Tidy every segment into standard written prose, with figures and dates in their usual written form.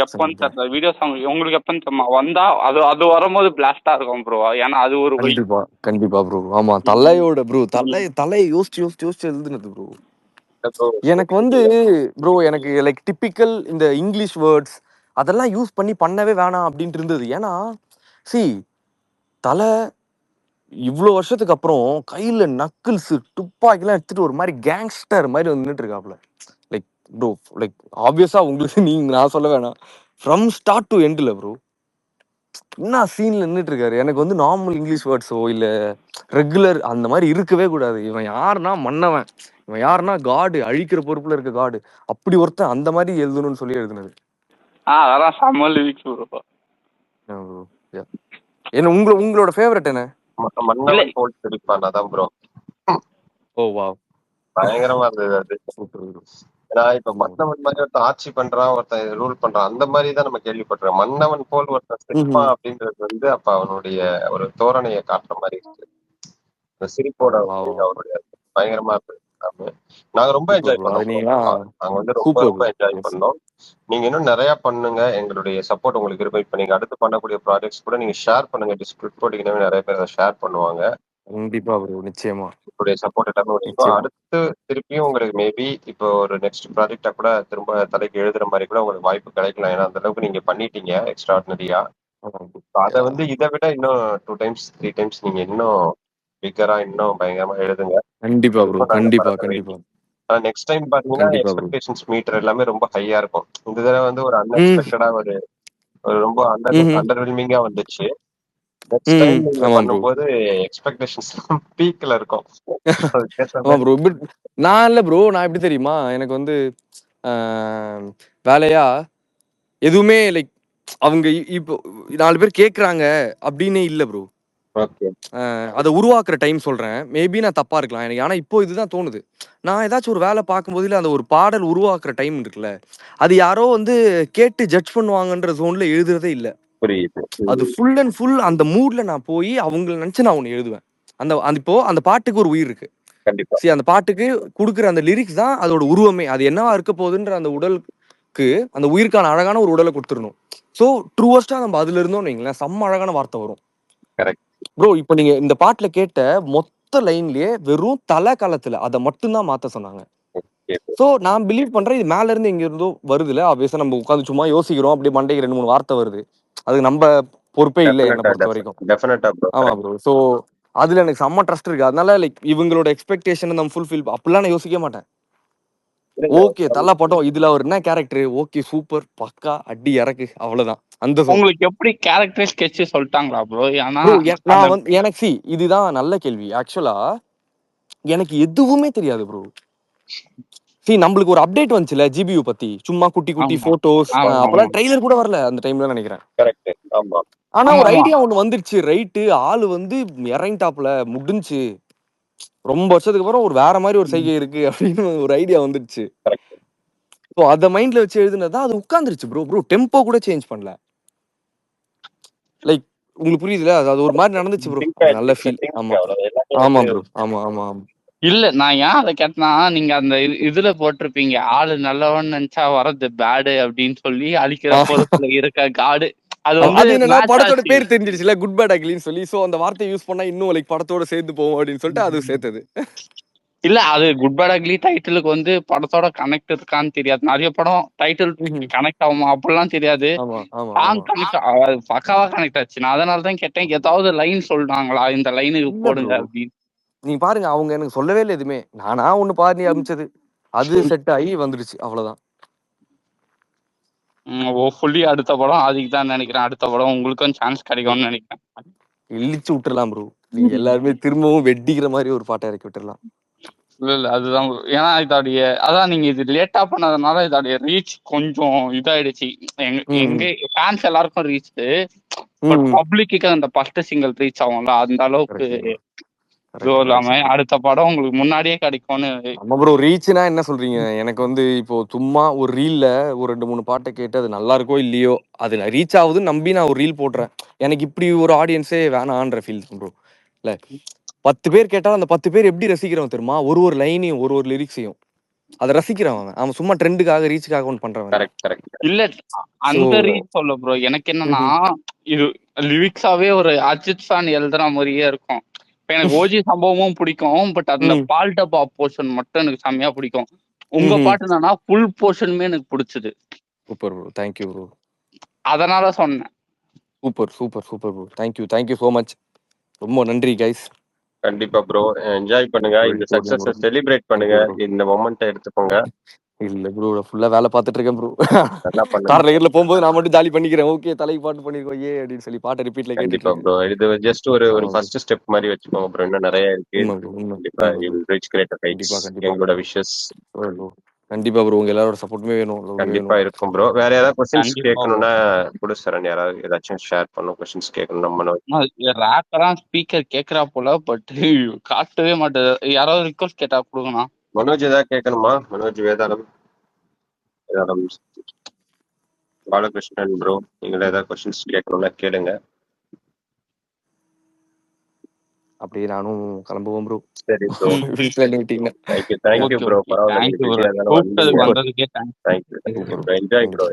எப்பன்னு தெரியல video song உங்களுக்கு எப்பன்னு தெரியுமா வந்தா அது அது வரும்போது பிளாஸ்டா இருக்கும் ப்ரோ. ஏன்னா அது ஒரு கண்டிப்பா கண்டிப்பா ப்ரோ. ஆமா தலையோட ப்ரோ தலையை யோசிச்சு எழுதுனது ப்ரோ. எனக்கு வந்து ப்ரோ எனக்கு லைக் டிப்பிக்கல் இந்த இங்கிலீஷ் வேர்ட்ஸ் அதெல்லாம் யூஸ் பண்ணவே வேணாம் அப்படின்ட்டு இருந்தது. ஏன்னா சி தலை இவ்வளோ வருஷத்துக்கு அப்புறம் கையில நக்கிள்ஸ் துப்பாக்கிலாம் எடுத்துட்டு ஒரு மாதிரி கேங்ஸ்டர் மாதிரி வந்து நின்றுட்டு இருக்காப்ல. லைக் ப்ரோ லைக் ஆப்வியஸா உங்களுக்கு நான் சொல்ல வேணாம், ஃப்ரம் ஸ்டார்ட் டு எண்ட்ல ப்ரோ என்ன சீன்ல நின்றுட்டு இருக்காரு. எனக்கு வந்து நார்மல் இங்கிலீஷ் வேர்ட்ஸோ இல்ல ரெகுலர் அந்த மாதிரி இருக்கவே கூடாது. இவன் யாருன்னா மன்னவன், இவன் யாருன்னா காடு, அழிக்கிற பொறுப்புல இருக்க காடு, அப்படி ஒருத்தன் அந்த மாதிரி எழுதணும்னு சொல்லி எழுதுனது. அதெல்லாம் செம்ம லிரிக்ஸ் ப்ரோ. என்ன உங்களோட ஃபேவரட் என்ன? மன்னவன் போல் சிரிப்பான். அதான் ப்ரோ. ஓ வாவ், பயங்கரமா இருந்தது அது. ஏன்னா இப்ப மன்னவன் மாதிரி ஒருத்தன் ஆட்சி பண்றான், ஒருத்தன் ரூல் பண்றான், அந்த மாதிரி தான் நம்ம கேள்விப்படுறோம். மன்னவன் போல் ஒருத்தன் சிரிப்பான் அப்படின்றது வந்து அப்ப அவனுடைய ஒரு தோரணையை காட்டுற மாதிரி இருக்கு. இந்த சிரிப்போட அவனுடைய பயங்கரமா இருக்கு. நாங்க ரொம்ப என்ஜாய் பண்ணோம். நாங்க வந்து ரொம்ப என்ஜாய் பண்ணோம். நீங்க இன்னும் நிறைய பண்ணுங்க, எங்களுடைய சப்போர்ட் உங்களுக்கு இருக்கு. இப்ப நீங்க அடுத்து பண்ணக்கூடிய ப்ராஜெக்ட்ஸ் கூட நீங்க ஷேர் பண்ணுங்க. டிஸ்ட்ரிக்ட் போட்டீங்கன்னா நிறைய பேர் அதை ஷேர் பண்ணுவாங்க. கண்டிப்பா ப்ரோ, நிச்சயமா உங்களுடைய சப்போர்ட் எல்லாமே அடுத்து திருப்பியும் உங்களுக்கு மேபி இப்போ ஒரு நெக்ஸ்ட் ப்ராஜெக்டா கூட திரும்ப தலைக்கு எழுதுற மாதிரி கூட உங்களுக்கு வாய்ப்பு கிடைக்கலாம். ஏன்னா அந்த அளவுக்கு நீங்க பண்ணிட்டீங்க எக்ஸ்ட்ராடினரியா. அதை வந்து இதை விட இன்னும் 2 times 3 times நீங்க இன்னும் பிகரா இன்னும் பயங்கரமா எழுதுங்க. கண்டிப்பா ப்ரோ, கண்டிப்பா கண்டிப்பா. நெக்ஸ்ட் டைம் பாத்தீங்கன்னா எக்ஸ்பெக்டேஷன்ஸ் மீட்டர் எல்லாமே ரொம்ப ஹையா இருக்கும். இந்த தடவை வந்து ஒரு அன்எக்ஸ்பெக்டடா ஒரு ரொம்ப அண்டர்வெல்மிங்கா வந்துச்சு. நெக்ஸ்ட் டைம் நீங்க பண்ணும்போது எக்ஸ்பெக்டேஷன்ஸ் பீக்ல இருக்கும். ப்ரோ நான் இல்ல ப்ரோ, நான் எப்படி தெரியுமா, எனக்கு வந்து வேலையா எதுவுமே லைக் அவங்க இப்போ 4 பேர் கேக்குறாங்க அப்படின்னு இல்ல ப்ரோ. அதை உருவாக்குற டைம் சொல்றேன். மேபி நான் தப்பா இருக்கலாம் எனக்கு, ஆனா இப்போ இதுதான் தோணுது. நான் ஏதாச்சும் ஒரு வேலை பார்க்கும்போது இல்ல அந்த ஒரு பாடல் உருவாக்குற டைம் இருக்குல்ல, அது யாரோ வந்து கேட்டு ஜட்ஜ் பண்ணுவாங்கன்ற ஜோன்ல எழுதுறதே இல்ல. அது ஃபுல் அண்ட் ஃபுல் அந்த மூட்ல நான் போய் அவங்களை நினைச்சு நான் ஒண்ணு எழுதுவேன். அந்த இப்போ அந்த பாட்டுக்கு ஒரு உயிர் இருக்கு. சரி, அந்த பாட்டுக்கு கொடுக்குற அந்த லிரிக்ஸ் தான் அதோட உருவமே. அது என்னவா இருக்க போகுதுன்ற அந்த உடலுக்கு அந்த உயிருக்கான அழகான ஒரு உடலை கொடுத்துடணும். ஸோ ட்ரூவஸ்டா நம்ம அதுல இருந்தோம் வைங்களேன், செம்ம அழகான வார்த்தை வரும் ப்ரோ. இப்போ நீங்க இந்த பாட்டுல கேட்ட மொத்த லைன்லயே வெறும் தலை காலத்துல அதை மட்டும்தான் மாத்த சொன்னாங்க. ஸோ நான் பிலீவ் பண்றேன் இது மேல இருந்து எங்க இருந்தோ வருதுல. ஆப்வியஸா நம்ம உட்காந்து சும்மா யோசிக்கிறோம், அப்படியே மண்டைக்கு 2 3 வார்த்தை வருது. அது நம்ம பொறுப்பே இல்லை என்னை பொறுத்த வரைக்கும். ஆமா ப்ரோ. ஸோ அதுல எனக்கு செம்ம ட்ரஸ்ட் இருக்கு. அதனால லைக் இவங்களோட எக்ஸ்பெக்டேஷன் நம்ம ஃபுல்ஃபில் அப்படிலாம் நான் யோசிக்க மாட்டேன். ஓகே தலை படம், இதுல அவர் என்ன கேரக்டர், ஓகே சூப்பர் பக்கா அடி இறக்கு, அவ்வளவுதான். அந்த உங்களுக்கு எப்படி கேரக்டர் ஸ்கெட்ச் சொல்லிட்டாங்களா ப்ரோ? நான் வந்து எனக்கு இதுதான் நல்ல கேள்வி. ஆக்சுவலா எனக்கு எதுவுமே தெரியாது ப்ரோ. நம்மளுக்கு ஒரு அப்டேட் வந்துச்சுல ஜிபியூ பத்தி, சும்மா குட்டி குட்டி போட்டோஸ், அப்பெல்லாம் ட்ரெய்லர் கூட வரல அந்த டைம்ல நினைக்கிறேன். ஆனா ஒரு ஐடியா ஒண்ணு வந்துருச்சு, ரைட்டு ஆளு வந்து இறங்கிட்டாப்ல, முடிஞ்சு ரொம்ப வருஷத்துக்கு அப்புறம் ஒரு வேற மாதிரி ஒரு செய்கை இருக்கு அப்படின்னு ஒரு ஐடியா வந்துருச்சு. ஸோ அதை மைண்ட்ல வச்சு எழுதுனதான் அது உட்காந்துருச்சு ப்ரோ. ப்ரோ டெம்போ கூட சேஞ்ச் பண்ணல. லைக் உங்களுக்கு புரியுதுல, அது ஒரு மாதிரி நடந்துச்சு ப்ரோ. நல்ல ஃபீல். ஆமா ஆமா ப்ரோ, ஆமா ஆமா ஆமா. இல்ல நான் ஏன் அதை கேட்டனா, நீங்க அந்த இதுல போட்டிருப்பீங்க ஆளு நல்லவன் நினைச்சா வரது பேடு அப்படின்னு சொல்லி அழிக்கிற பொறுப்புல இருக்க காடு. அது வந்து படத்தோட பேர் தெரிஞ்சிருச்சுல, குட் பேட் அக்லின்னு சொல்லி. சோ அந்த வார்த்தை யூஸ் பண்ணா இன்னும் லைக் படத்தோட சேர்ந்து போவோம் அப்படின்னு சொல்லிட்டு அது சேர்த்தது. இல்ல அது குட் பேட் அக்லி டைட்டிலுக்கு வந்து படத்தோட கனெக்ட் இருக்கான்னு தெரியாது. நிறைய படம் டைட்டில் கனெக்ட் ஆகுமா அப்படிலாம் தெரியாது. பக்காவா கனெக்ட் ஆச்சு. நான் அதனாலதான் கேட்டேன், ஏதாவது லைன் சொல்றாங்களா இந்த லைனுக்கு போடுங்க அப்படின்னு. நீங்க பாருங்க, அவங்க எனக்கு சொல்லவே இல்லை எதுவுமே. நானா ஒண்ணு பாதி அமைச்சது, அது செட் ஆகி வந்துருச்சு, அவ்வளவுதான். ஹோப்ஃபுல்லி அடுத்த படம் அதுக்கு தான் நினைக்கிறேன். அடுத்த படம் உங்களுக்கும் சான்ஸ் கிடைக்கும்னு நினைக்கிறேன். இழிச்சு விட்டுறலாம் ப்ரோ. நீங்க எல்லாருமே திரும்பவும் வெட்டிக்கிற மாதிரி ஒரு பாட்டை இறக்கி விட்டுறலாம். இல்ல அதுதான். ஏன்னா இதோடைய அதான் நீங்க இது லேட்டா பண்ணதுனால இதோடைய ரீச் கொஞ்சம் இதாயிடுச்சு. எங்க ஃபேன்ஸ் எல்லாருக்கும் ரீச், பட் பப்ளிக்கு அந்த ஃபர்ஸ்ட் சிங்கிள் ரீச் ஆகும்ல, அந்த அளவுக்கு இல்லாம அடுத்த படம் உங்களுக்கு முன்னாடியே கிடைக்கும்னு. நம்ம ப்ரோ ரீச்னா என்ன சொல்றீங்க? எனக்கு வந்து இப்போ சும்மா ஒரு ரீல்ல ஒரு 2 3 பாட்டை கேட்டு அது நல்லா இருக்கோ இல்லையோ, அது ரீச் ஆகுதுன்னு நம்பி நான் ஒரு ரீல் போடுறேன். எனக்கு இப்படி ஒரு ஆடியன்ஸே வேணான்ற ஃபீல் ப்ரோ. இல்ல 10 பேர் கேட்டாலும் அந்த 10 பேர் எப்படி ரசிக்கிறோம் தெரியுமா? ஒரு லைனையும் ஒரு லிரிக்ஸையும். அதை ரசிக்கிறான் அவன் சும்மா ட்ரெண்டுக்காக ரீச்சுக்காக ஒன்று பண்றவன். கரெக்ட். இல்ல அந்த ரீச் சொல்ல ப்ரோ, எனக்கு என்னன்னா இது லிரிக்ஸாவே ஒரு அஜித் ஃபேன் எழுதுற மாதிரியே இருக்கும். இப்ப எனக்கு ஓஜி சம்பவமும் பிடிக்கும், பட் அந்த பால் டப்பா போர்ஷன் மட்டும் எனக்கு செம்மையா பிடிக்கும். உங்க பாட்டு என்னன்னா ஃபுல் போர்ஷனுமே எனக்கு பிடிச்சது. Super bro, thank you bro. அதனால சொன்னேன். Super bro, thank you so much. ரொம்ப நன்றி கைஸ். கண்டிப்பா ப்ரோ, என்ஜாய் பண்ணுங்க, இந்த சக்சஸ் செலிப்ரேட் பண்ணுங்க, இந்த மொமெண்ட்டை எடுத்துக்கோங்க. இல்ல ப்ரோ, ஃபுல்லா வேலை பார்த்துட்டு இருக்கேன் ப்ரோ. நல்லா பண்ணுங்க. கார்ல ஏர்ல போகும்போது நான் மட்டும் ஜாலி பண்ணிக்கிறேன். ஓகே தலைக்கு பாட்டு பண்ணிருக்கோம் ஏ அப்படின்னு சொல்லி பாட்டை ரிப்பீட்ல கேட்டுட்டு. கண்டிப்பா ப்ரோ, இது ஜஸ்ட் ஒரு ஃபர்ஸ்ட் ஸ்டெப் மாதிரி வச்சுக்கோங்க ப்ரோ, இன்னும் நிறைய இருக்கு. கண்டிப்பா you will reach greater heights. எங்களோட விஷஸ். கண்டிப்பா ப்ரோ, உங்க எல்லாரோட சப்போர்ட்டுமே வேணும். கண்டிப்பா இருக்கும் ப்ரோ. வேற ஏதாவது क्वेश्चंस கேட்கணும்னா கூட சரண், யாராவது ஏதாச்சும் ஷேர் பண்ணனும், क्वेश्चंस கேட்கணும். நம்ம ரேப்பரா ஸ்பீக்கர் கேக்குறா போல, பட் காட்டவே மாட்டேது. யாராவது ரிக்வெஸ்ட் கேட்டா கொடுங்கண்ணா. மனோஜ் ஏதாவது கேட்கணுமா? மனோஜ் வேதாளம் பாலகிருஷ்ணன் ப்ரோ, நீங்க ஏதாவது क्वेश्चंस கேட்கணும்னா கேளுங்க. அப்படியே நானும் கிளம்புவோம் ப்ரோ. சரி bro, thank you bro. Enjoy bro.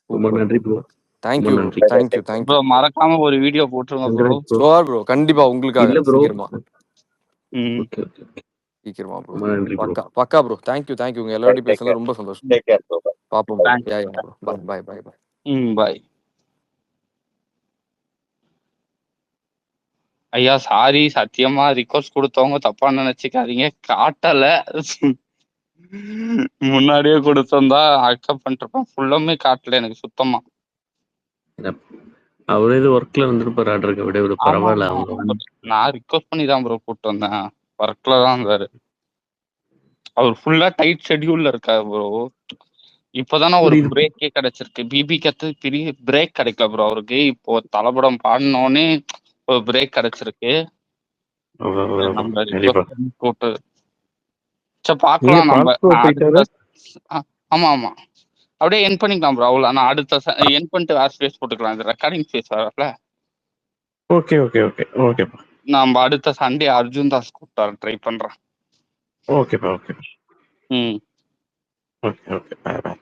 ரொம்ப நன்றி ப்ரோ. Thank you bro. மறக்காம ஒரு வீடியோ போட்டுருங்க ப்ரோ. ஷூர் ப்ரோ, கண்டிப்பா உங்களுக்காக. இல்ல ப்ரோ, சீக்கிரமா ப்ரோ. பக்கா ப்ரோ. தேங்க்யூ உங்க எல்லாரோட பேசல ரொம்ப சந்தோஷம். Take care bro. பாப்போம். பை. பை. ஐயா சாரி, சத்தியமா ரிக்வெஸ்ட் கொடுத்தவங்க தப்பா நினைச்சுக்காதீங்க, காட்டல. முன்னாடியே கொடுத்திருந்தா அக்செப்ட் பண்ணிருப்பேன். ஃபுல்லாமே காட்டல எனக்கு சுத்தமா. அவரே இது ஒர்க்ல வந்துருப்பாரு ஆர்டருக்கு விட பரவாயில்ல. நான் ரிக்வெஸ்ட் பண்ணி தான் ப்ரோ கூப்பிட்டு வந்தேன், ஒர்க்ல தான் இருந்தாரு. அவர் ஃபுல்லா டைட் ஷெட்யூல்ல இருக்காரு ப்ரோ. இப்பதானே ஒரு பிரேக்கே கிடைச்சிருக்கு. பிபிக்கு பெரிய பிரேக் கிடைக்கல ப்ரோ அவருக்கு. இப்போ தலபடம் பாடினோடனே ஒரு பிரேக் கிடைச்சிருக்கு. போட்டு பாக்கலாம் நம்ம. ஆமா அப்படியே என் பண்ணிக்கலாம் ப்ரோ. அவ்வளவு நான் அடுத்த என் பண்ணிட்டு வேற ஸ்பேஸ் போட்டுக்கலாம். இது ரெக்கார்டிங் ஸ்பேஸ் வரல. ஓகே. நம்ம அடுத்த சண்டே அர்ஜுன் தாஸ் கூப்பிட்டாரு, ட்ரை பண்றேன். ஓகேப்பா. ஓகே. பை.